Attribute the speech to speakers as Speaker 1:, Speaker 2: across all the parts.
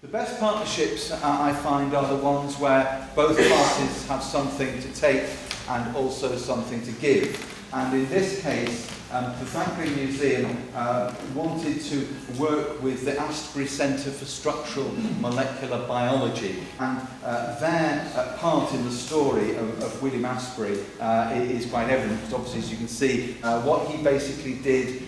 Speaker 1: The best partnerships I find are the ones where both parties have something to take and also something to give. And in this case, the Thackeray Museum wanted to work with the Astbury Centre for Structural Molecular Biology, and their part in the story of William Astbury is quite evident, because obviously, as you can see, what he basically did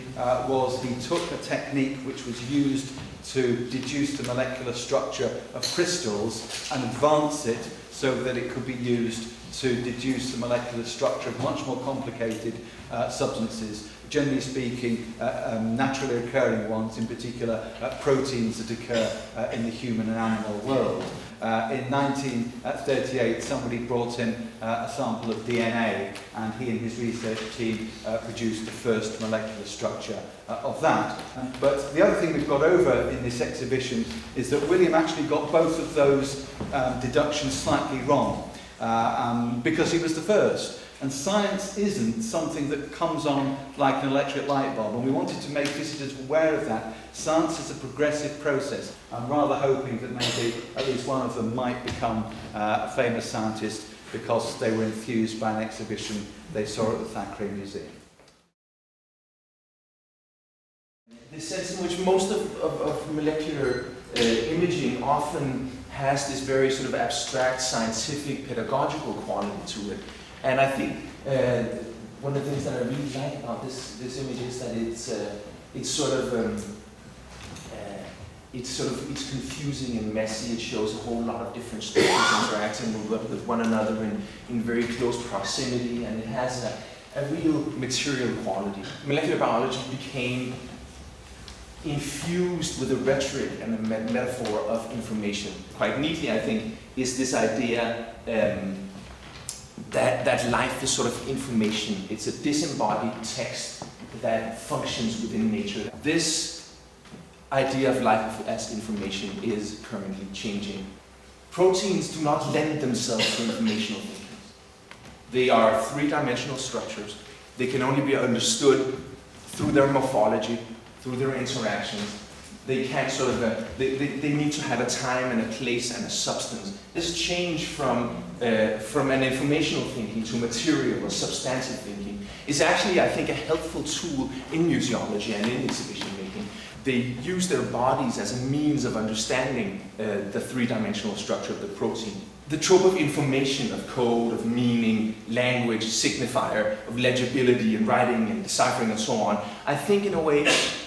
Speaker 1: was he took a technique which was used to deduce the molecular structure of crystals and advance it so that it could be used to deduce the molecular structure of much more complicated substances, generally speaking naturally occurring ones, in particular proteins that occur in the human and animal world. In 1938 somebody brought in a sample of DNA, and he and his research team produced the first molecular structure of that. But the other thing we've got over in this exhibition is that William actually got both of those deductions slightly wrong. Because he was the first. And science isn't something that comes on like an electric light bulb, and we wanted to make visitors aware of that. Science is a progressive process. I'm rather hoping that maybe at least one of them might become a famous scientist because they were enthused by an exhibition they saw at the Thackeray Museum.
Speaker 2: The sense in which most of molecular imaging often has this very sort of abstract, scientific, pedagogical quality to it. And I think one of the things that I really like about this image is that it's confusing and messy. It shows a whole lot of different structures interacting with one another in very close proximity, and it has a real material quality. Molecular biology became infused with a rhetoric and a metaphor of information. Quite neatly, I think, is this idea that life is sort of information. It's a disembodied text that functions within nature. This idea of life as information is currently changing. Proteins do not lend themselves to informational thinking. They are three-dimensional structures. They can only be understood through their morphology, through their interactions. They can't sort of, they need to have a time and a place and a substance. This change from an informational thinking to material or substantive thinking is actually, I think, a helpful tool in museology and in exhibition making. They use their bodies as a means of understanding the three-dimensional structure of the protein. The trope of information, of code, of meaning, language, signifier, of legibility and writing and deciphering and so on, I think in a way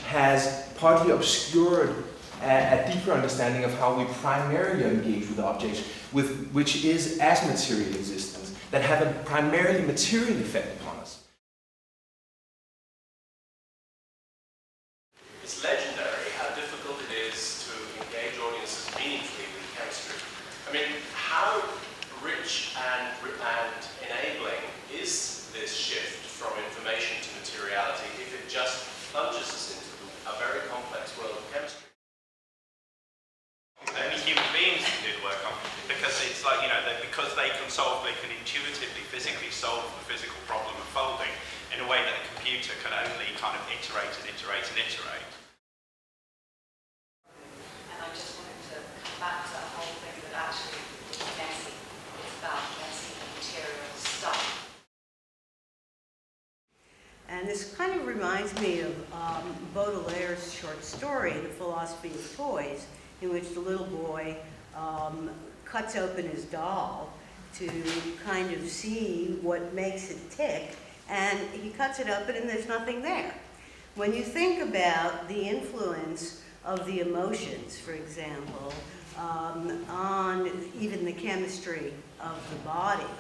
Speaker 2: has partly obscured a deeper understanding of how we primarily engage with objects, which is as material existence, that have a primarily material effect upon us.
Speaker 3: It's legendary how difficult it is to engage audiences meaningfully with chemistry. I mean, how rich and enabling is this shift from information to materiality if it just plunges us into a very complex world of chemistry?
Speaker 4: Only human beings can do the work on, because it's like, you know, because they can intuitively, physically solve the physical problem of folding in a way that a computer can only kind of iterate and iterate and iterate.
Speaker 5: And I just wanted to come back to that whole thing that actually is messy. It's about messy material stuff.
Speaker 6: And this kind of reminds me of Baudelaire's short story, The Philosophy of Toys, in which the little boy cuts open his doll to kind of see what makes it tick, and he cuts it open and there's nothing there. When you think about the influence of the emotions, for example, on even the chemistry of the body,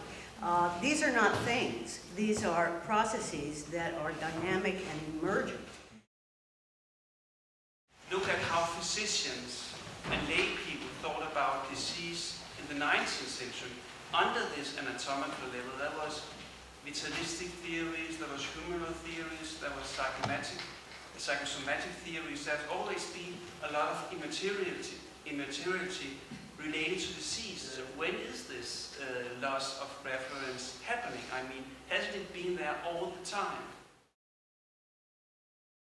Speaker 6: these are not things. These are processes that are dynamic and emergent.
Speaker 7: Look at how physicians and lay people thought about disease in the 19th century under this anatomical level. There was vitalistic theories, there was humoral theories, there was psychosomatic theories. There's always been a lot of immateriality related to disease. When is this loss of reference happening? I mean, hasn't it been there all the time?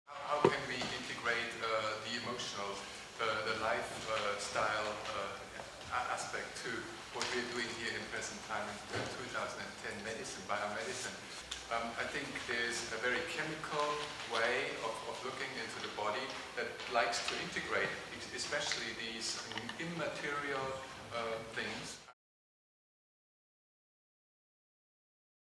Speaker 8: How can we integrate the emotional, the lifestyle aspect to what we're doing here in present time in 2010 medicine, biomedicine. I think there's a very chemical way of looking into the body that likes to integrate, especially these immaterial things